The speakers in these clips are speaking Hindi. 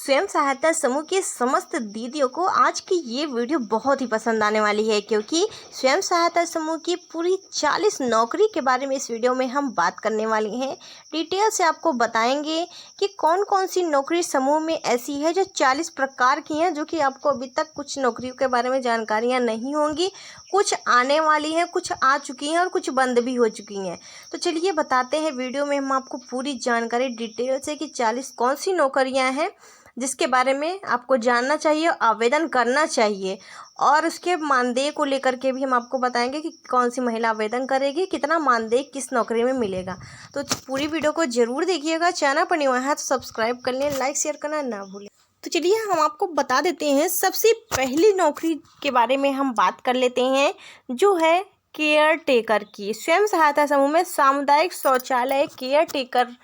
स्वयं सहायता समूह की समस्त दीदियों को आज की ये वीडियो बहुत ही पसंद आने वाली है, क्योंकि स्वयं सहायता समूह की पूरी 40 नौकरी के बारे में इस वीडियो में हम बात करने वाली हैं। डिटेल से आपको बताएंगे कि कौन कौन सी नौकरी समूह में ऐसी है जो 40 प्रकार की हैं, जो कि आपको अभी तक कुछ नौकरियों के बारे में जानकारियाँ नहीं होंगी। कुछ आने वाली हैं, कुछ आ चुकी हैं और कुछ बंद भी हो चुकी हैं। तो चलिए बताते हैं, वीडियो में हम आपको पूरी जानकारी डिटेल से कि 40 कौन सी नौकरियां हैं जिसके बारे में आपको जानना चाहिए, आवेदन करना चाहिए। और उसके मानदेय को लेकर के भी हम आपको बताएंगे कि कौन सी महिला आवेदन करेगी, कितना मानदेय किस नौकरी में मिलेगा। तो पूरी वीडियो को ज़रूर देखिएगा। चैनल पर न्यू है तो सब्सक्राइब कर लें, लाइक शेयर करना ना भूलें। तो चलिए हम आपको बता देते हैं, सबसे पहली नौकरी के बारे में हम बात कर लेते हैं, जो है केयर टेकर की। स्वयं सहायता समूह में सामुदायिक शौचालय केयर टेकर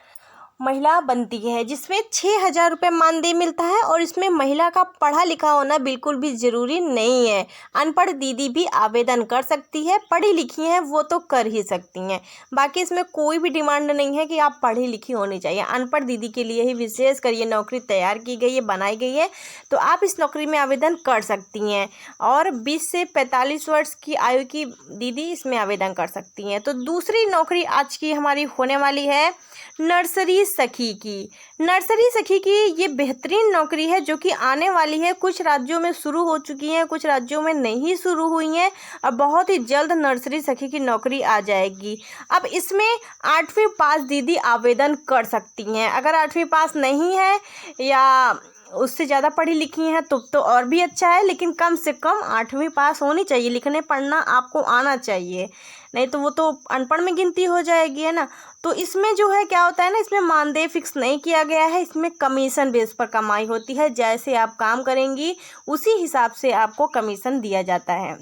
महिला बनती है, जिसमें 6,000 रुपये मानदेय मिलता है। और इसमें महिला का पढ़ा लिखा होना बिल्कुल भी ज़रूरी नहीं है। अनपढ़ दीदी भी आवेदन कर सकती है, पढ़ी लिखी हैं वो तो कर ही सकती हैं। बाकी इसमें कोई भी डिमांड नहीं है कि आप पढ़ी लिखी होनी चाहिए। अनपढ़ दीदी के लिए ही विशेष कर ये नौकरी तैयार की गई है, बनाई गई है। तो आप इस नौकरी में आवेदन कर सकती हैं। और 20 से 45 वर्ष की आयु की दीदी इसमें आवेदन कर सकती हैं। तो दूसरी नौकरी आज की हमारी होने वाली है नर्सरी सखी की। नर्सरी सखी की ये बेहतरीन नौकरी है, जो कि आने वाली है। कुछ राज्यों में शुरू हो चुकी हैं, कुछ राज्यों में नहीं शुरू हुई हैं। और बहुत ही जल्द नर्सरी सखी की नौकरी आ जाएगी। अब इसमें 8वीं पास दीदी आवेदन कर सकती हैं। अगर 8वीं पास नहीं है या उससे ज़्यादा पढ़ी लिखी हैं तो और भी अच्छा है, लेकिन कम से कम 8वीं पास होनी चाहिए। लिखने पढ़ना आपको आना चाहिए, नहीं तो वो तो अनपढ़ में गिनती हो जाएगी, है ना। तो इसमें जो है क्या होता है ना, इसमें मानदेय फिक्स नहीं किया गया है। इसमें कमीशन बेस पर कमाई होती है। जैसे आप काम करेंगी उसी हिसाब से आपको कमीशन दिया जाता है।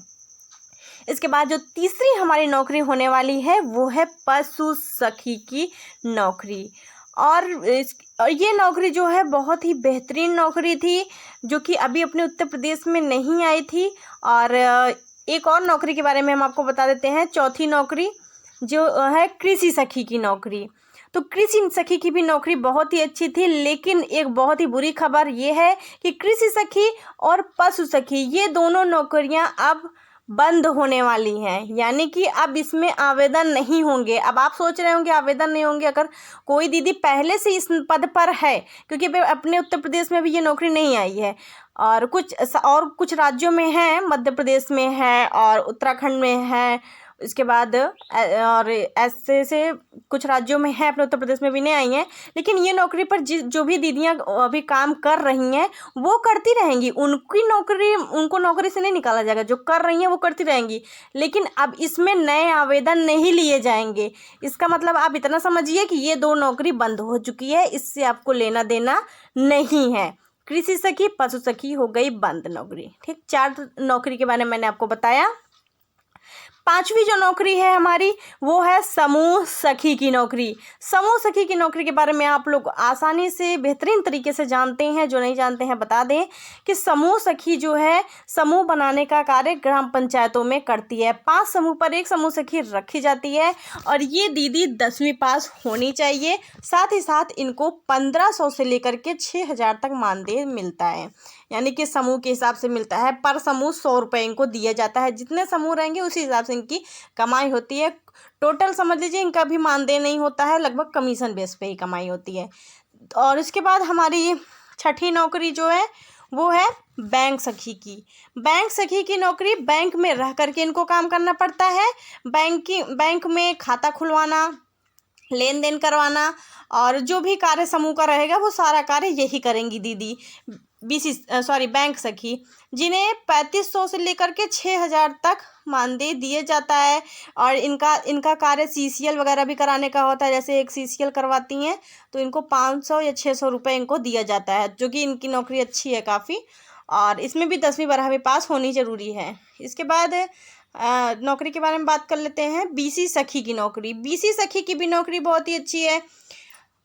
इसके बाद जो तीसरी हमारी नौकरी होने वाली है वो है पशु सखी की नौकरी। और ये नौकरी जो है बहुत ही बेहतरीन नौकरी थी, जो कि अभी अपने उत्तर प्रदेश में नहीं आई थी। और एक और नौकरी के बारे में हम आपको बता देते हैं, चौथी नौकरी जो है कृषि सखी की नौकरी। तो कृषि सखी की भी नौकरी बहुत ही अच्छी थी, लेकिन एक बहुत ही बुरी खबर ये है कि कृषि सखी और पशु सखी ये दोनों नौकरियां अब बंद होने वाली हैं। यानी कि अब इसमें आवेदन नहीं होंगे। अब आप सोच रहे होंगे आवेदन नहीं होंगे, अगर कोई दीदी पहले से इस पद पर है, क्योंकि अपने उत्तर प्रदेश में भी ये नौकरी नहीं आई है। और कुछ राज्यों में है, मध्य प्रदेश में है और उत्तराखंड में है। इसके बाद और ऐसे से कुछ राज्यों में है, अपने उत्तर प्रदेश में भी नहीं आई हैं। लेकिन ये नौकरी पर जो भी दीदियां अभी काम कर रही हैं वो करती रहेंगी। उनको नौकरी से नहीं निकाला जाएगा, जो कर रही हैं वो करती रहेंगी। लेकिन अब इसमें नए आवेदन नहीं लिए जाएंगे। इसका मतलब आप इतना समझिए कि ये 2 नौकरी बंद हो चुकी है, इससे आपको लेना देना नहीं है। कृषि सखी, पशु सखी हो गई बंद नौकरी। ठीक, 4 नौकरी के बारे में मैंने आपको बताया। 5वीं जो नौकरी है हमारी वो है समूह सखी की नौकरी। समूह सखी की नौकरी के बारे में आप लोग आसानी से बेहतरीन तरीके से जानते हैं। जो नहीं जानते हैं बता दें कि समूह सखी जो है समूह बनाने का कार्य ग्राम पंचायतों में करती है। 5 समूह पर एक समूह सखी रखी जाती है। और ये दीदी 10वीं पास होनी चाहिए। साथ ही साथ इनको 1500 से लेकर के 6,000 तक मानदेय मिलता है। यानी कि समूह के हिसाब से मिलता है। पर समूह 100 रुपये इनको दिया जाता है। जितने समूह रहेंगे उसी हिसाब से इनकी कमाई होती है। टोटल समझ लीजिए इनका भी मानदेय नहीं होता है, लगभग कमीशन बेस पे ही कमाई होती है। और इसके बाद हमारी 6ठी नौकरी जो है वो है बैंक सखी की। बैंक सखी की नौकरी, बैंक में रह करके इनको काम करना पड़ता है। बैंक में खाता खुलवाना, लेन देन करवाना और जो भी कार्य समूह का रहेगा वो सारा कार्य यही करेंगी दीदी बैंक सखी, जिन्हें 3500 से लेकर के 6,000 तक मानदेय दिए जाता है। और इनका कार्य CCL वगैरह भी कराने का होता है। जैसे एक CCL करवाती हैं तो इनको 500 या 600 रुपये इनको दिया जाता है, जो कि इनकी नौकरी अच्छी है काफ़ी। और इसमें भी 10वीं 12वीं पास होनी ज़रूरी है। इसके बाद नौकरी के बारे में बात कर लेते हैं, BC सखी की नौकरी। BC सखी की भी नौकरी बहुत ही अच्छी है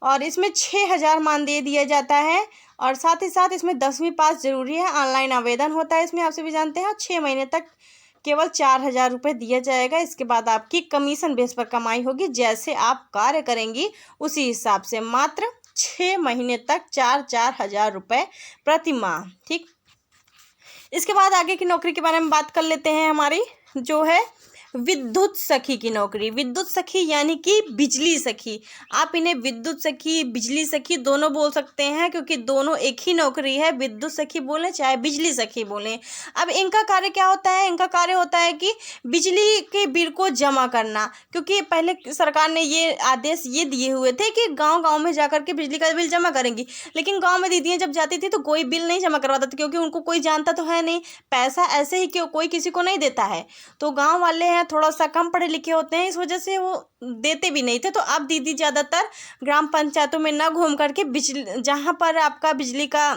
और इसमें 6,000 मानदेय दिया जाता है। और साथ ही साथ इसमें 10वीं पास जरूरी है। ऑनलाइन आवेदन होता है इसमें, आप सभी जानते हैं। 6 महीने तक केवल 4,000 रुपये दिया जाएगा। इसके बाद आपकी कमीशन बेस पर कमाई होगी। जैसे आप कार्य करेंगी उसी हिसाब से, मात्र 6 महीने तक 4-4 हज़ार रुपये प्रति माह। ठीक, इसके बाद आगे की नौकरी के बारे में बात कर लेते हैं। हमारी जो है विद्युत सखी की नौकरी। विद्युत सखी यानी कि बिजली सखी। आप इन्हें विद्युत सखी, बिजली सखी दोनों बोल सकते हैं, क्योंकि दोनों एक ही नौकरी है। विद्युत सखी बोलें चाहे बिजली सखी बोलें। अब इनका कार्य क्या होता है? इनका कार्य होता है कि बिजली के बिल को जमा करना, क्योंकि पहले सरकार ने ये आदेश ये दिए हुए थे कि गाँव में जा कर के बिजली का बिल जमा करेंगी, लेकिन गाँव में दीदियाँ जब जाती थी तो कोई बिल नहीं जमा करवाता था, क्योंकि उनको कोई जानता तो है नहीं, पैसा ऐसे ही क्यों कोई किसी को नहीं देता है। तो गाँव वाले हैं थोड़ा सा कम पढ़े लिखे होते हैं, इस वजह से वो देते भी नहीं थे। तो अब दीदी ज़्यादातर ग्राम पंचायतों में ना घूम करके बिजली, जहाँ पर आपका बिजली का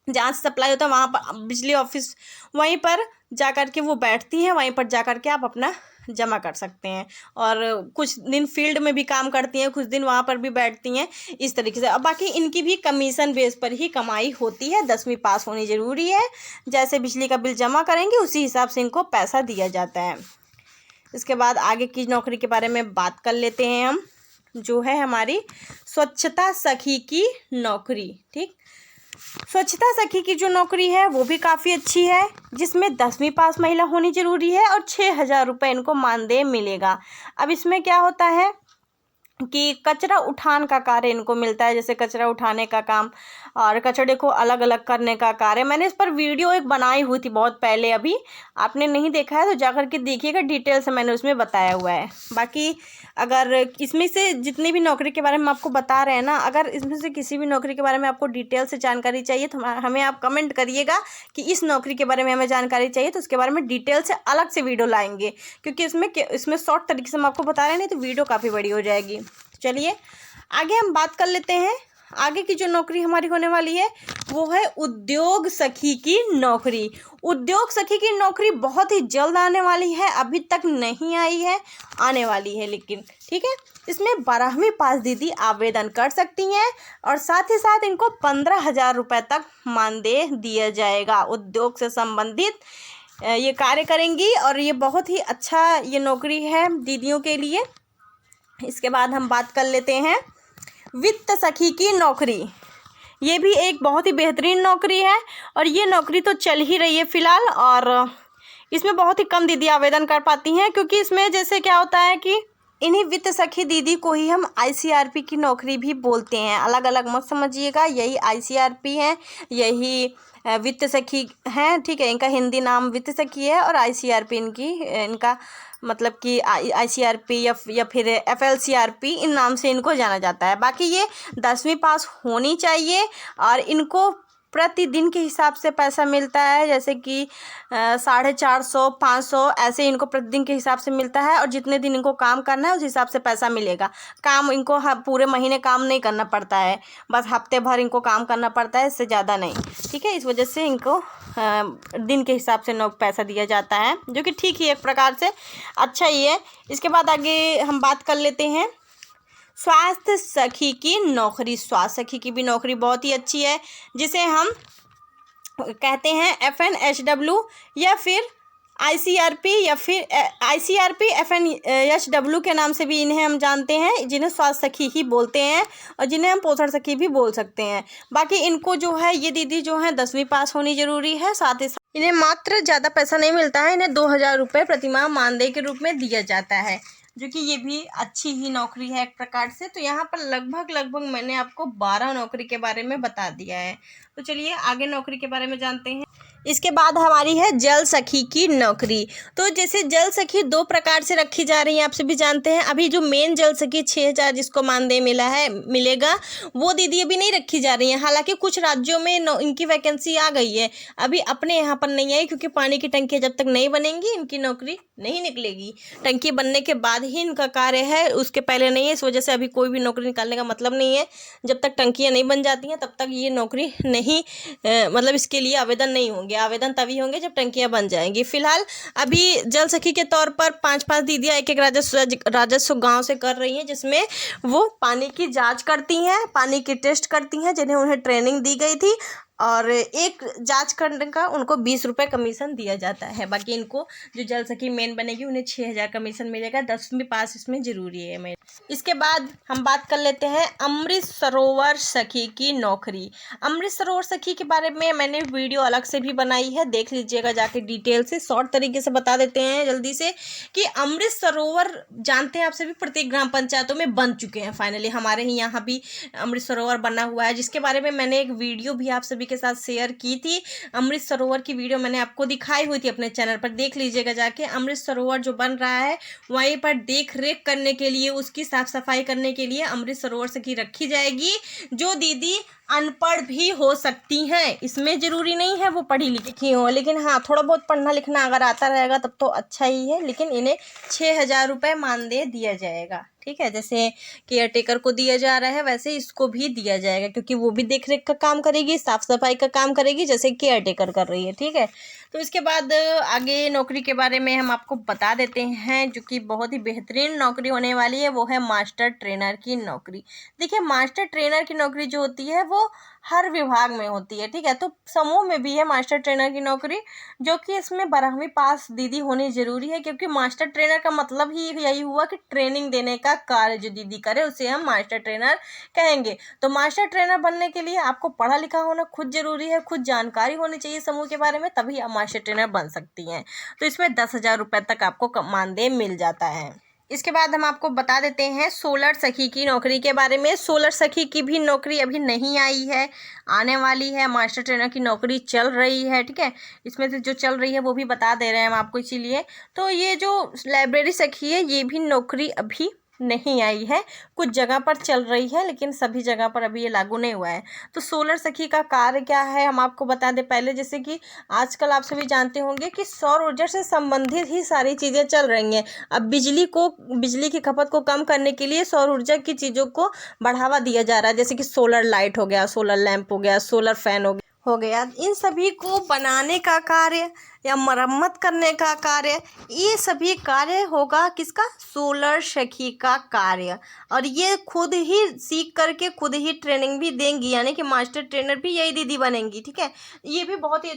जहाँ से सप्लाई होता है वहाँ पर बिजली ऑफिस, वहीं पर जा कर के वो बैठती हैं, वहीं पर जा कर के आप अपना जमा कर सकते हैं। और कुछ दिन फील्ड में भी काम करती हैं, कुछ दिन वहाँ पर भी बैठती हैं, इस तरीके से। अब बाकी इनकी भी कमीशन बेस पर ही कमाई होती है। 10वीं पास होनी ज़रूरी है। जैसे बिजली का बिल जमा करेंगे उसी हिसाब से इनको पैसा दिया जाता है। इसके बाद आगे की नौकरी के बारे में बात कर लेते हैं हम, जो है हमारी स्वच्छता सखी की नौकरी। ठीक, स्वच्छता सखी की जो नौकरी है वो भी काफ़ी अच्छी है, जिसमें 10वीं पास महिला होनी ज़रूरी है और 6,000 रुपये इनको मानदेय मिलेगा। अब इसमें क्या होता है कि कचरा उठान का कार्य इनको मिलता है, जैसे कचरा उठाने का काम और कचरे को अलग अलग करने का कार्य। मैंने इस पर वीडियो एक बनाई हुई थी बहुत पहले, अभी आपने नहीं देखा है तो जाकर के देखिएगा, डिटेल से मैंने उसमें बताया हुआ है। बाकी अगर इसमें से जितनी भी नौकरी के बारे में आपको बता रहे हैं ना, अगर इसमें से किसी भी नौकरी के बारे में आपको डिटेल से जानकारी चाहिए तो हमें आप कमेंट करिएगा कि इस नौकरी के बारे में हमें जानकारी चाहिए, तो उसके बारे में डिटेल से अलग से वीडियो लाएंगे, क्योंकि इसमें शॉर्ट तरीके से हम आपको बता रहे हैं, नहीं तो वीडियो काफ़ी बड़ी हो जाएगी। चलिए आगे हम बात कर लेते हैं। आगे की जो नौकरी हमारी होने वाली है वो है उद्योग सखी की नौकरी। उद्योग सखी की नौकरी बहुत ही जल्द आने वाली है, अभी तक नहीं आई है, आने वाली है लेकिन। ठीक है, इसमें 12वीं पास दीदी आवेदन कर सकती हैं और साथ ही साथ इनको 15,000 रुपये तक मानदेय दिया जाएगा। उद्योग से संबंधित ये कार्य करेंगी और ये बहुत ही अच्छा ये नौकरी है दीदियों के लिए। इसके बाद हम बात कर लेते हैं वित्त सखी की नौकरी। ये भी एक बहुत ही बेहतरीन नौकरी है और ये नौकरी तो चल ही रही है फ़िलहाल, और इसमें बहुत ही कम दीदी आवेदन कर पाती हैं, क्योंकि इसमें जैसे क्या होता है कि इन्हीं वित्त सखी दीदी को ही हम ICRP की नौकरी भी बोलते हैं। अलग अलग मत समझिएगा, यही ICRP है, यही वित्त सखी हैं। ठीक है, इनका हिंदी नाम वित्त सखी है और ICRP इनका मतलब कि ICRP या फिर FLCRP इन नाम से इनको जाना जाता है। बाकी ये 10वीं पास होनी चाहिए और इनको प्रतिदिन के हिसाब से पैसा मिलता है, जैसे कि 450, 500 ऐसे इनको प्रतिदिन के हिसाब से मिलता है, और जितने दिन इनको काम करना है उस हिसाब से पैसा मिलेगा। काम इनको पूरे महीने काम नहीं करना पड़ता है, बस हफ्ते भर इनको काम करना पड़ता है, इससे ज़्यादा नहीं। ठीक है, इस वजह से इनको दिन के हिसाब से पैसा दिया जाता है, जो कि ठीक ही एक प्रकार से अच्छा ही है। इसके बाद आगे हम बात कर लेते हैं स्वास्थ्य सखी की नौकरी। स्वास्थ्य सखी की भी नौकरी बहुत ही अच्छी है, जिसे हम कहते हैं FNHW या फिर ICRP या फिर ICRP FNHW के नाम से भी इन्हें हम जानते हैं, जिन्हें स्वास्थ्य सखी ही बोलते हैं और जिन्हें हम पोषण सखी भी बोल सकते हैं। बाकी इनको जो है ये दीदी जो है 10वीं पास होनी ज़रूरी है। साथ ही साथ इन्हें मात्र ज़्यादा पैसा नहीं मिलता है, इन्हें 2,000 रुपये प्रतिमाह मानदेय के रूप में दिया जाता है, जो कि ये भी अच्छी ही नौकरी है एक प्रकार से। तो यहाँ पर लगभग मैंने आपको 12 नौकरी के बारे में बता दिया है। तो चलिए आगे नौकरी के बारे में जानते हैं। इसके बाद हमारी है जल सखी की नौकरी। तो जैसे जल सखी 2 प्रकार से रखी जा रही है, आप सभी जानते हैं। अभी जो मेन जल सखी 6,000 जिसको मानदेय मिलेगा, वो दीदी अभी नहीं रखी जा रही है। हालांकि कुछ राज्यों में इनकी वैकेंसी आ गई है, अभी अपने यहाँ पर नहीं आई, क्योंकि पानी की टंकी जब तक नहीं बनेंगी इनकी नौकरी नहीं निकलेगी। टंकी बनने के बाद ही इनका कार्य है, उसके पहले नहीं है। इस वजह से अभी कोई भी नौकरी निकालने का मतलब नहीं है। जब तक टंकियाँ नहीं बन जाती हैं तब तक ये नौकरी नहीं मतलब इसके लिए आवेदन नहीं होंगे। आवेदन तभी होंगे जब टंकियां बन जाएंगी। फिलहाल अभी जल सखी के तौर पर 5-5 दीदियां एक राजस्व गांव से कर रही हैं, जिसमें वो पानी की जांच करती हैं, पानी की टेस्ट करती हैं, जिन्हें उन्हें ट्रेनिंग दी गई थी, और एक जांच करने का उनको 20 रुपये कमीशन दिया जाता है। बाकी इनको जो जल सखी मेन बनेगी उन्हें 6,000 कमीशन मिलेगा। 10वीं पास इसमें ज़रूरी है मेन। इसके बाद हम बात कर लेते हैं अमृत सरोवर सखी की नौकरी। अमृत सरोवर सखी के बारे में मैंने वीडियो अलग से भी बनाई है, देख लीजिएगा जाके डिटेल से। शॉर्ट तरीके से बता देते हैं जल्दी से कि अमृत सरोवर जानते हैं आप सभी प्रत्येक ग्राम पंचायतों में बन चुके हैं। फाइनली हमारे ही यहाँ भी अमृत सरोवर बना हुआ है, जिसके बारे में मैंने एक वीडियो भी आप सभी के साथ शेयर की थी। अमृत सरोवर की वीडियो मैंने आपको दिखाई हुई थी अपने चैनल पर, देख लीजिएगा जाके। अमृत सरोवर जो बन रहा है वहीं पर देख रेख करने के लिए, उसकी साफ सफाई करने के लिए अमृत सरोवर सखी रखी जाएगी, जो दीदी अनपढ़ भी हो सकती हैं। इसमें ज़रूरी नहीं है वो पढ़ी लिखी हो, लेकिन हाँ थोड़ा बहुत पढ़ना लिखना अगर आता रहेगा तब तो अच्छा ही है। लेकिन इन्हें 6,000 रुपये मानदेय दिया जाएगा, ठीक है। जैसे केयर टेकर को दिया जा रहा है वैसे इसको भी दिया जाएगा, क्योंकि वो भी देख रेख का काम करेगी, साफ सफाई का काम करेगी जैसे केयर टेकर कर रही है, ठीक है। तो इसके बाद आगे नौकरी के बारे में हम आपको बता देते हैं, जो कि बहुत ही बेहतरीन नौकरी होने वाली है, वो है मास्टर ट्रेनर की नौकरी। देखिए मास्टर ट्रेनर की नौकरी जो होती है वो हर विभाग में होती है, ठीक है। तो समूह में भी है मास्टर ट्रेनर की नौकरी, जो कि इसमें 12वीं पास दीदी होनी जरूरी है, क्योंकि मास्टर ट्रेनर का मतलब ही यही हुआ कि ट्रेनिंग देने का कार्य जो दीदी करे उसे हम मास्टर ट्रेनर कहेंगे। तो मास्टर ट्रेनर बनने के लिए आपको पढ़ा लिखा होना खुद जरूरी है, खुद जानकारी होनी चाहिए समूह के बारे में, तभी आप मास्टर ट्रेनर बन सकती हैं। तो इसमें 10,000 रुपये तक आपको मानदेय मिल जाता है। इसके बाद हम आपको बता देते हैं सोलर सखी की नौकरी के बारे में। सोलर सखी की भी नौकरी अभी नहीं आई है, आने वाली है। मास्टर ट्रेनर की नौकरी चल रही है, ठीक है। इसमें से जो चल रही है वो भी बता दे रहे हैं हम आपको, इसीलिए। तो ये जो लाइब्रेरी सखी है ये भी नौकरी अभी नहीं आई है, कुछ जगह पर चल रही है, लेकिन सभी जगह पर अभी ये लागू नहीं हुआ है। तो सोलर सखी का कार्य क्या है हम आपको बता दें पहले। जैसे कि आजकल आप सभी जानते होंगे कि सौर ऊर्जा से संबंधित ही सारी चीज़ें चल रही हैं। अब बिजली की खपत को कम करने के लिए सौर ऊर्जा की चीज़ों को बढ़ावा दिया जा रहा है, जैसे कि सोलर लाइट हो गया, सोलर लैंप हो गया, सोलर फैन हो गया। इन सभी को बनाने का कार्य या मरम्मत करने का कार्य, ये सभी कार्य होगा किसका? सोलर सखी का कार्य। और ये खुद ही सीख करके खुद ही ट्रेनिंग भी देंगी, यानी कि मास्टर ट्रेनर भी यही दीदी बनेंगी, ठीक है। ये भी बहुत ही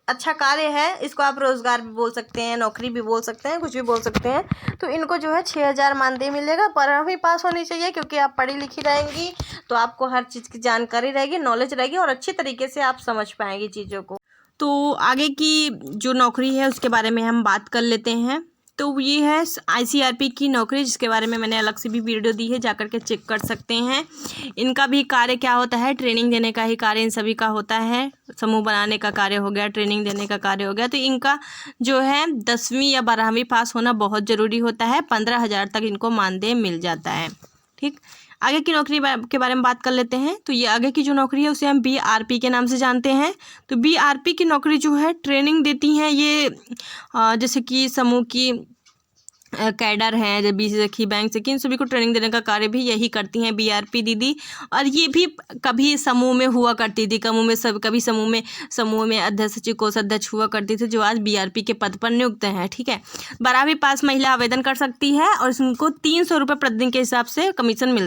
अच्छा कार्य है। इसको आप रोज़गार भी बोल सकते हैं, नौकरी भी बोल सकते हैं, कुछ भी बोल सकते हैं। तो इनको जो है 6,000 मानदेय मिलेगा। 12वीं पास होनी चाहिए, क्योंकि आप पढ़ी लिखी रहेंगी तो आपको हर चीज़ की जानकारी रहेगी, नॉलेज रहेगी, और अच्छी तरीके से आप समझ पाएंगी चीज़ों को। तो आगे की जो नौकरी है उसके बारे में हम बात कर लेते हैं। तो ये है ICRP की नौकरी, जिसके बारे में मैंने अलग से भी वीडियो दी है, जाकर के चेक कर सकते हैं। इनका भी कार्य क्या होता है? ट्रेनिंग देने का ही कार्य इन सभी का होता है। समूह बनाने का कार्य हो गया, ट्रेनिंग देने का कार्य हो गया। तो इनका जो है 10वीं या 12वीं पास होना बहुत ज़रूरी होता है। 15,000 तक इनको मानदेय मिल जाता है, ठीक। आगे की नौकरी के बारे में बात कर लेते हैं। तो ये आगे की जो नौकरी है उसे हम BRP के नाम से जानते हैं। तो BRP की नौकरी जो है ट्रेनिंग देती हैं ये, जैसे कि समूह की कैडर हैं, जब BC सखी, बैंक सखी, इन सभी को ट्रेनिंग देने का कार्य भी यही करती हैं BRP दीदी। और ये भी कभी समूह में हुआ करती थी, कभी समूह में अध्यक्ष सचिव कोषाध्यक्ष हुआ करती थी, जो आज BRP के पद पर नियुक्त हैं, ठीक है। 12वीं पास महिला आवेदन कर सकती है और इनको 300 रुपये प्रतिदिन के हिसाब से कमीशन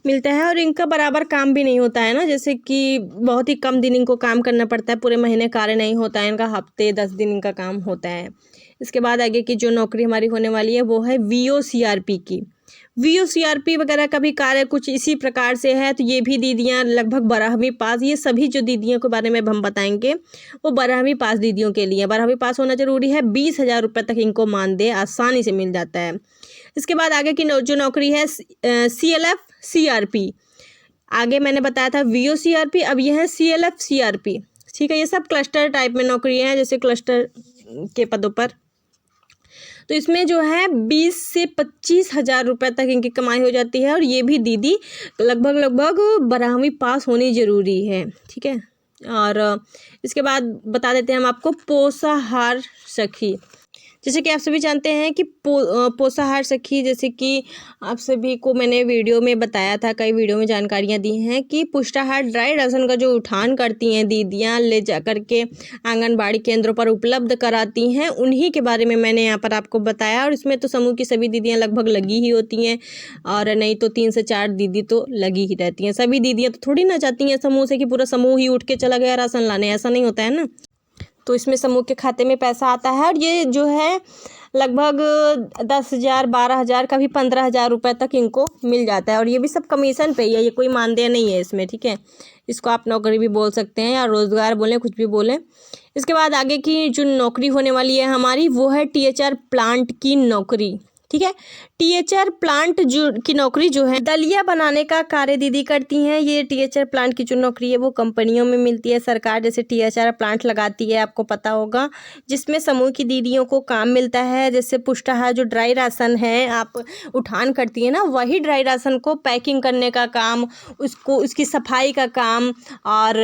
मिलता है। और इनका बराबर काम भी नहीं होता है ना, जैसे कि बहुत ही कम दिन इनको काम करना पड़ता है, पूरे महीने कार्य नहीं होता है इनका, हफ्ते 10 दिन इनका काम होता है। इसके बाद आगे की जो नौकरी हमारी होने वाली है वो है VOCRP की। VOCRP वगैरह का भी कार्य कुछ इसी प्रकार से है। तो ये भी दीदियाँ लगभग 12वीं पास, ये सभी जो दीदियों के बारे में हम बताएंगे वो 12वीं पास दीदियों के लिए 12वीं पास होना जरूरी है। 20,000 रुपये तक इनको मानदेय आसानी से मिल जाता है। इसके बाद आगे की जो नौकरी है CLF CRP। आगे मैंने बताया था VOCRP, अब ये है CLF CRP, ठीक है। ये सब क्लस्टर टाइप में नौकरियाँ हैं, जैसे क्लस्टर के पदों पर। तो इसमें जो है 20 से 25,000 रुपये तक इनकी कमाई हो जाती है। और ये भी दीदी लगभग 12वीं पास होनी ज़रूरी है, ठीक है। और इसके बाद बता देते हैं हम आपको पोषाहार सखी। जैसे कि आप सभी जानते हैं कि पोषाहार सखी, जैसे कि आप सभी को मैंने वीडियो में बताया था, कई वीडियो में जानकारियाँ दी हैं कि पुष्टाहार ड्राई राशन का जो उठान करती हैं दीदियाँ, ले जा कर के आंगनबाड़ी केंद्रों पर उपलब्ध कराती हैं, उन्हीं के बारे में मैंने यहाँ पर आपको बताया। और इसमें तो समूह की सभी दीदियाँ लगभग लगी ही होती हैं, और नहीं तो 3 से 4 दीदी तो लगी ही रहती हैं। सभी दीदियाँ तो थोड़ी ना चाहती हैं समूह से कि पूरा समूह ही उठ के चला गया राशन लाने, ऐसा नहीं होता है ना। तो इसमें समूह के खाते में पैसा आता है, और ये जो है लगभग 10,000, 12,000, कभी 15,000 रुपये तक इनको मिल जाता है। और ये भी सब कमीशन पे ही है, ये कोई मानदेय नहीं है इसमें, ठीक है। इसको आप नौकरी भी बोल सकते हैं या रोज़गार बोलें, कुछ भी बोलें। इसके बाद आगे की जो नौकरी होने वाली है हमारी, वो है THR प्लांट की नौकरी, ठीक है। THR प्लांट जो की नौकरी जो है, दलिया बनाने का कार्य दीदी करती हैं। ये THR प्लांट की जो नौकरी है वो कंपनियों में मिलती है। सरकार जैसे THR प्लांट लगाती है, आपको पता होगा, जिसमें समूह की दीदियों को काम मिलता है। जैसे पुष्टाहार जो ड्राई राशन है आप उठान करती है ना, वही ड्राई राशन को पैकिंग करने का काम, उसको उसकी सफाई का काम, और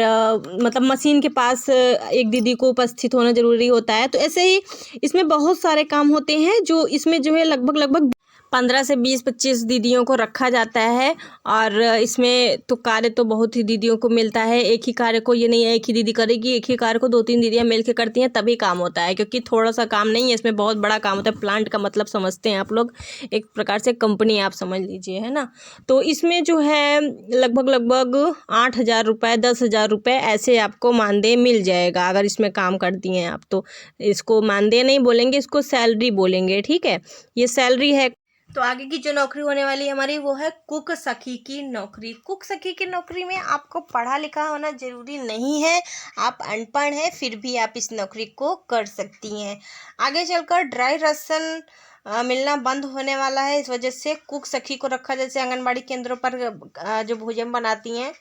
मतलब मशीन के पास एक दीदी को उपस्थित होना ज़रूरी होता है। तो ऐसे ही इसमें बहुत सारे काम होते हैं, जो इसमें जो है लगभग 15 से 20-25 दीदियों को रखा जाता है। और इसमें तो कार्य तो बहुत ही दीदियों को मिलता है, एक ही कार्य को ये नहीं है एक ही दीदी करेगी, एक ही कार्य को 2-3 दीदियाँ मिल के करती हैं तभी काम होता है, क्योंकि थोड़ा सा काम नहीं है, इसमें बहुत बड़ा काम होता है। प्लांट का मतलब समझते हैं आप लोग, एक प्रकार से कंपनी आप समझ लीजिए, है ना। तो इसमें जो है लगभग 8,000 रुपये, 10,000 रुपये ऐसे आपको मानदेय मिल जाएगा अगर इसमें काम करती हैं आप। तो इसको मानदेय नहीं बोलेंगे, इसको सैलरी बोलेंगे, ठीक है। ये सैलरी है। तो आगे की जो नौकरी होने वाली है हमारी, वो है कुक सखी की नौकरी। कुक सखी की नौकरी में आपको पढ़ा लिखा होना ज़रूरी नहीं है, आप अनपढ़ हैं फिर भी आप इस नौकरी को कर सकती हैं। आगे चलकर ड्राई राशन मिलना बंद होने वाला है, इस वजह से कुक सखी को रखा, जैसे आंगनबाड़ी केंद्रों पर जो भोजन बनाती हैं,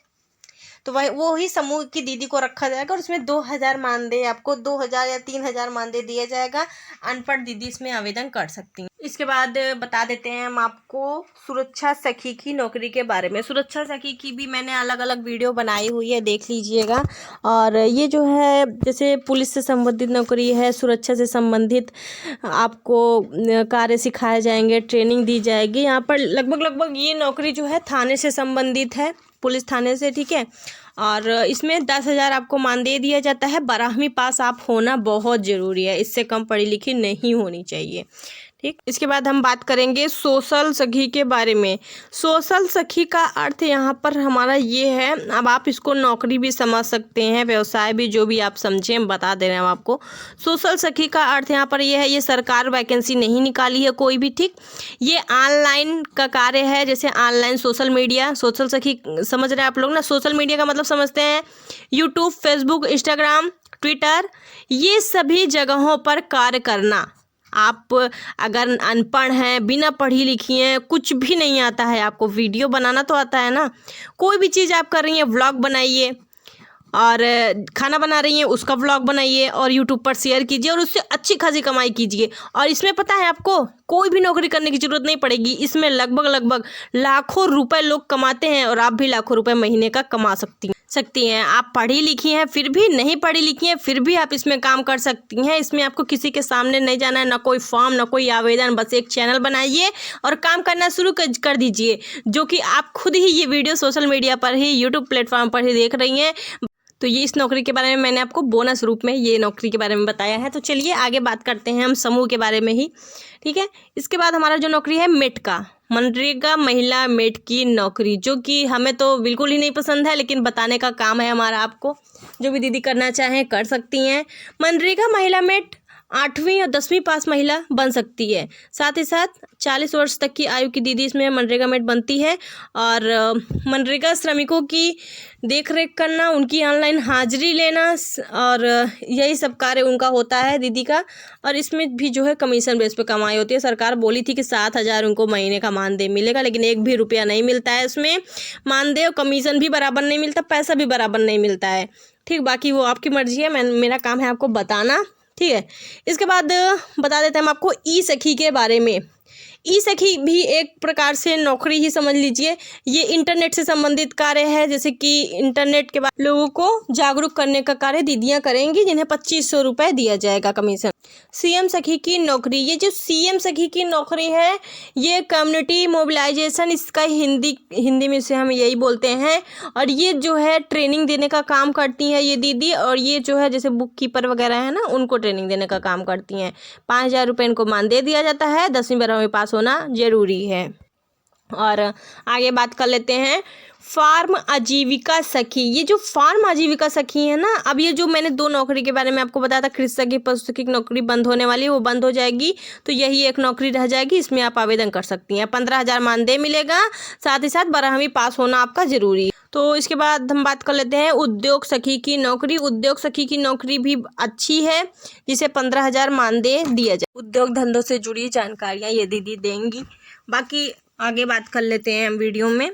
तो वो ही समूह की दीदी को रखा जाएगा। और इसमें 2,000 मानदेय, आपको 2,000 या 3,000 मानदेय दिया जाएगा। अनपढ़ दीदी इसमें आवेदन कर सकती हैं। इसके बाद बता देते हैं हम आपको सुरक्षा सखी की नौकरी के बारे में। सुरक्षा सखी की भी मैंने अलग अलग वीडियो बनाई हुई है, देख लीजिएगा। और ये जो है जैसे पुलिस से संबंधित नौकरी है, सुरक्षा से संबंधित आपको कार्य सिखाए जाएंगे, ट्रेनिंग दी जाएगी। यहाँ पर लगभग ये नौकरी जो है थाने से संबंधित है, पुलिस थाने से, ठीक है। और इसमें 10,000 आपको मानदेय दिया जाता है। 12वीं पास आप होना बहुत ज़रूरी है, इससे कम पढ़ी लिखी नहीं होनी चाहिए, ठीक। इसके बाद हम बात करेंगे सोशल सखी के बारे में। सोशल सखी का अर्थ यहाँ पर हमारा ये है, अब आप इसको नौकरी भी समझ सकते हैं, व्यवसाय भी, जो भी आप समझें हम बता दे रहे हैं आपको। सोशल सखी का अर्थ यहाँ पर ये है, ये सरकार वैकेंसी नहीं निकाली है कोई भी, ठीक। ये ऑनलाइन का कार्य है, जैसे ऑनलाइन सोशल मीडिया, सोशल सखी समझ रहे हैं आप लोग ना। सोशल मीडिया का मतलब समझते हैं यूट्यूब, फेसबुक, इंस्टाग्राम, ट्विटर, ये सभी जगहों पर कार्य करना। आप अगर अनपढ़ हैं, बिना पढ़ी लिखी हैं, कुछ भी नहीं आता है आपको, वीडियो बनाना तो आता है ना, कोई भी चीज़ आप कर रही हैं, व्लॉग बनाइए, और खाना बना रही हैं उसका व्लॉग बनाइए और यूट्यूब पर शेयर कीजिए और उससे अच्छी खासी कमाई कीजिए। और इसमें पता है आपको कोई भी नौकरी करने की ज़रूरत नहीं पड़ेगी, इसमें लगभग लाखों रुपए लोग कमाते हैं, और आप भी लाखों रुपए महीने का कमा सकती हैं। आप पढ़ी लिखी हैं फिर भी, नहीं पढ़ी लिखी हैं फिर भी आप इसमें काम कर सकती हैं। इसमें आपको किसी के सामने नहीं जाना है, ना कोई फॉर्म, ना कोई आवेदन, बस एक चैनल बनाइए और काम करना शुरू कर दीजिए, जो कि आप खुद ही ये वीडियो सोशल मीडिया पर ही, यूट्यूब प्लेटफॉर्म पर ही देख रही हैं। तो ये इस नौकरी के बारे में मैंने आपको बोनस रूप में ये नौकरी के बारे में बताया है। तो चलिए आगे बात करते हैं हम समूह के बारे में ही, ठीक है। इसके बाद हमारा जो नौकरी है मेट का, मनरेगा महिला मेट की नौकरी, जो कि हमें तो बिल्कुल ही नहीं पसंद है, लेकिन बताने का काम है हमारा आपको। जो भी दीदी करना चाहें कर सकती हैं। मनरेगा महिला मेट 8वीं और 10वीं पास महिला बन सकती है। साथ ही साथ 40 वर्ष तक की आयु की दीदी इसमें मनरेगा मेट बनती है। और मनरेगा श्रमिकों की देखरेख करना, उनकी ऑनलाइन हाजिरी लेना, और यही सब कार्य उनका होता है दीदी का। और इसमें भी जो है कमीशन बेस पे कमाई होती है। सरकार बोली थी कि 7,000 उनको महीने का मानदेय मिलेगा, लेकिन एक भी रुपया नहीं मिलता है इसमें। मानदेय और कमीशन भी बराबर नहीं मिलता, पैसा भी बराबर नहीं मिलता है, ठीक। बाकी वो आपकी मर्जी है, मेरा काम है आपको बताना, ठीक है। इसके बाद बता देते हैं हम आपको ई सखी के बारे में। ई सखी भी एक प्रकार से नौकरी ही समझ लीजिए। ये इंटरनेट से संबंधित कार्य है, जैसे कि इंटरनेट के बाद लोगों को जागरूक करने का कार्य दीदियां करेंगी, जिन्हें 2500 रुपये दिया जाएगा कमीशन। सीएम सखी की नौकरी, ये जो सीएम सखी की नौकरी है ये कम्युनिटी मोबिलाइजेशन, इसका हिंदी में से हम यही बोलते हैं। और ये जो है ट्रेनिंग देने का काम करती हैं ये दीदी, और ये जो है जैसे बुक कीपर वगैरह है ना, उनको ट्रेनिंग देने का काम करती हैं। 5000 रुपये इनको मानदेय दिया जाता है। 10वीं 12वीं पास होना जरूरी है। और आगे बात कर लेते हैं फार्म आजीविका सखी। ये जो फार्म आजीविका सखी है ना, अब ये जो मैंने 2 नौकरी के बारे में आपको बताया था, कृषि सखी पशु सखी की नौकरी बंद होने वाली है, वो बंद हो जाएगी, तो यही एक नौकरी रह जाएगी। इसमें आप आवेदन कर सकती हैं। 15,000 मानदेय मिलेगा, साथ ही साथ 12वीं पास होना आपका जरूरी है। तो इसके बाद हम बात कर लेते हैं उद्योग सखी की नौकरी। उद्योग सखी की नौकरी भी अच्छी है, जिसे 15,000 मानदेय दिया जाए। उद्योग धंधों से जुड़ी जानकारियाँ ये दीदी देंगी। बाकी आगे बात कर लेते हैं हम वीडियो में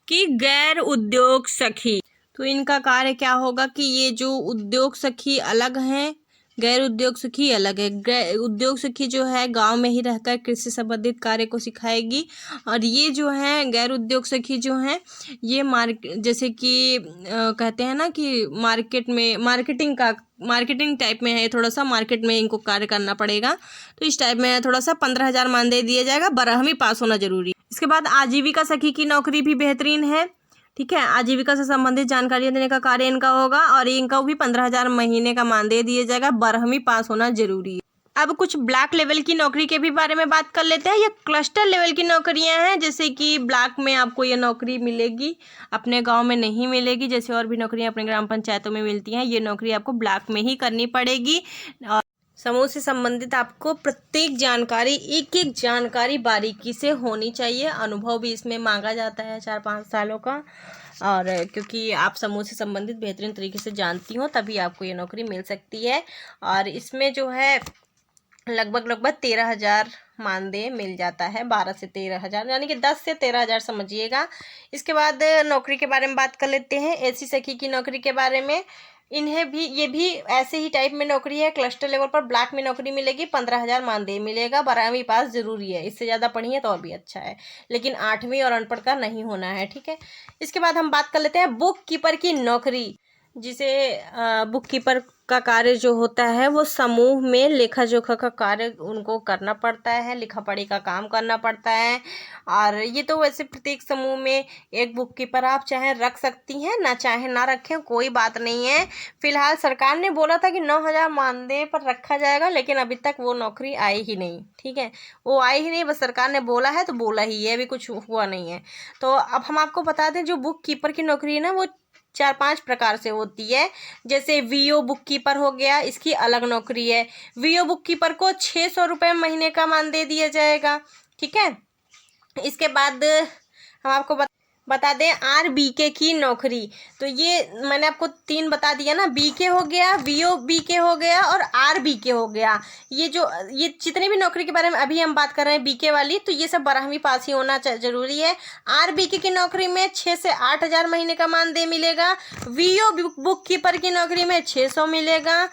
कि गैर उद्योग सखी, तो इनका कार्य क्या होगा कि ये जो उद्योग सखी अलग हैं, गैर उद्योग सखी अलग है। उद्योग सखी जो है गांव में ही रहकर कृषि संबंधित कार्य को सिखाएगी, और ये जो है गैर उद्योग सखी जो हैं ये जैसे कि कहते हैं ना कि मार्केटिंग टाइप में है, थोड़ा सा मार्केट में इनको कार्य करना पड़ेगा। तो इस टाइप में थोड़ा सा 15,000 मानदेय दिया जाएगा। 12वीं पास होना जरूरी है। इसके बाद आजीविका सखी की नौकरी भी बेहतरीन है, ठीक है। आजीविका से संबंधित जानकारियां देने का कार्य इनका होगा, और इनका भी 15,000 महीने का मानदेय दिया जाएगा। 12वीं पास होना जरूरी है। अब कुछ ब्लॉक लेवल की नौकरी के भी बारे में बात कर लेते हैं। ये क्लस्टर लेवल की नौकरियां हैं, जैसे कि ब्लॉक में आपको ये नौकरी मिलेगी, अपने गांव में नहीं मिलेगी। जैसे और भी नौकरियां अपने ग्राम पंचायतों में मिलती हैं, ये नौकरी आपको ब्लॉक में ही करनी पड़ेगी। और समूह से संबंधित आपको प्रत्येक जानकारी, एक एक जानकारी बारीकी से होनी चाहिए। अनुभव भी इसमें मांगा जाता है 4-5 सालों का, और क्योंकि आप समूह से संबंधित बेहतरीन तरीके से जानती हो तभी आपको ये नौकरी मिल सकती है। और इसमें जो है लगभग 13,000 मानदेय मिल जाता है। 12 से 13,000, यानी कि 10 से 13,000 समझिएगा। इसके बाद नौकरी के बारे में बात कर लेते हैं एसी सखी की नौकरी के बारे में। ये भी ऐसे ही टाइप में नौकरी है। क्लस्टर लेवल पर ब्लॉक में नौकरी मिलेगी। 15,000 मानदेय मिलेगा। 12वीं पास जरूरी है, इससे ज़्यादा पढ़िए तो और भी अच्छा है, लेकिन 8वीं और अनपढ़ का नहीं होना है, ठीक है। इसके बाद हम बात कर लेते हैं बुक कीपर की नौकरी, जिसे बुक कीपर का कार्य जो होता है वो समूह में लेखा जोखा का कार्य उनको करना पड़ता है, लिखा पढ़ी का काम करना पड़ता है। और ये तो वैसे प्रत्येक समूह में एक बुक कीपर आप चाहे रख सकती हैं, ना चाहे ना रखें, कोई बात नहीं है। फिलहाल सरकार ने बोला था कि 9,000 मानदेय पर रखा जाएगा, लेकिन अभी तक वो नौकरी आई ही नहीं, ठीक है। वो आई ही नहीं, बस सरकार ने बोला है तो बोला ही है, अभी कुछ हुआ नहीं है। तो अब हम आपको बता दें, जो बुक कीपर की नौकरी है ना, वो 4-5 प्रकार से होती है। जैसे वीओ बुक कीपर हो गया, इसकी अलग नौकरी है। वीओ बुक कीपर को 600 रुपये महीने का मानदेय दिया जाएगा, ठीक है। इसके बाद हम आपको बता दें आरबीके की नौकरी, तो ये मैंने आपको 3 बता दिया ना, बीके हो गया, वीओ बीके हो गया और आरबीके हो गया। ये जितनी भी नौकरी के बारे में अभी हम बात कर रहे हैं बीके वाली, तो ये सब 12वीं पास ही होना जरूरी है। आरबीके की नौकरी में 6 से 8,000 महीने का मानदेय मिलेगा। वीओ बुक कीपर की नौकरी में 600 मिलेगा।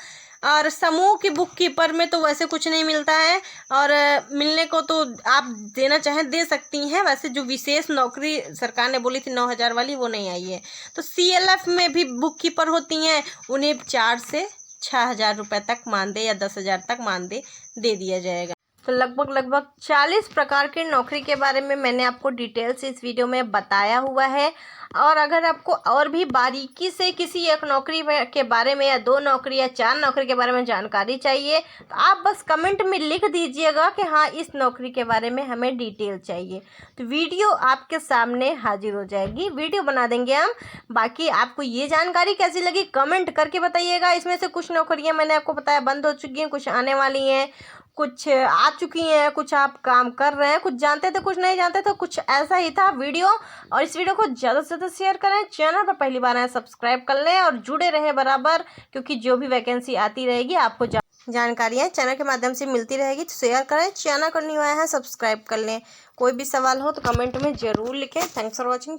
और समूह की बुक कीपर में तो वैसे कुछ नहीं मिलता है, और मिलने को तो आप देना चाहें दे सकती हैं। वैसे जो विशेष नौकरी सरकार ने बोली थी 9,000 वाली, वो नहीं आई है। तो सीएलएफ में भी बुक कीपर होती हैं, उन्हें 4 से 6,000 रुपये तक मानदेय या 10,000 तक मानदेय दे दिया जाएगा। तो लगभग 40 प्रकार की नौकरी के बारे में मैंने आपको डिटेल से इस वीडियो में बताया हुआ है। और अगर आपको और भी बारीकी से किसी एक नौकरी के बारे में या 2 नौकरी या 4 नौकरी के बारे में जानकारी चाहिए, तो आप बस कमेंट में लिख दीजिएगा कि हाँ इस नौकरी के बारे में हमें डिटेल चाहिए, तो वीडियो आपके सामने हाजिर हो जाएगी, वीडियो बना देंगे हम। बाकी आपको ये जानकारी कैसी लगी कमेंट करके बताइएगा। इसमें से कुछ नौकरियाँ मैंने आपको बताया बंद हो चुकी हैं, कुछ आने वाली हैं, कुछ आ चुकी हैं, कुछ आप काम कर रहे हैं, कुछ जानते थे कुछ नहीं जानते, तो कुछ ऐसा ही था वीडियो। और इस वीडियो को ज़्यादा से ज़्यादा शेयर करें, चैनल पर पहली बार आए सब्सक्राइब कर लें और जुड़े रहें बराबर, क्योंकि जो भी वैकेंसी आती रहेगी आपको जानकारियाँ चैनल के माध्यम से मिलती रहेगी। तो शेयर करें, चैनल को न्यू आया है सब्सक्राइब कर लें। कोई भी सवाल हो तो कमेंट में ज़रूर लिखें। Thanks for watching.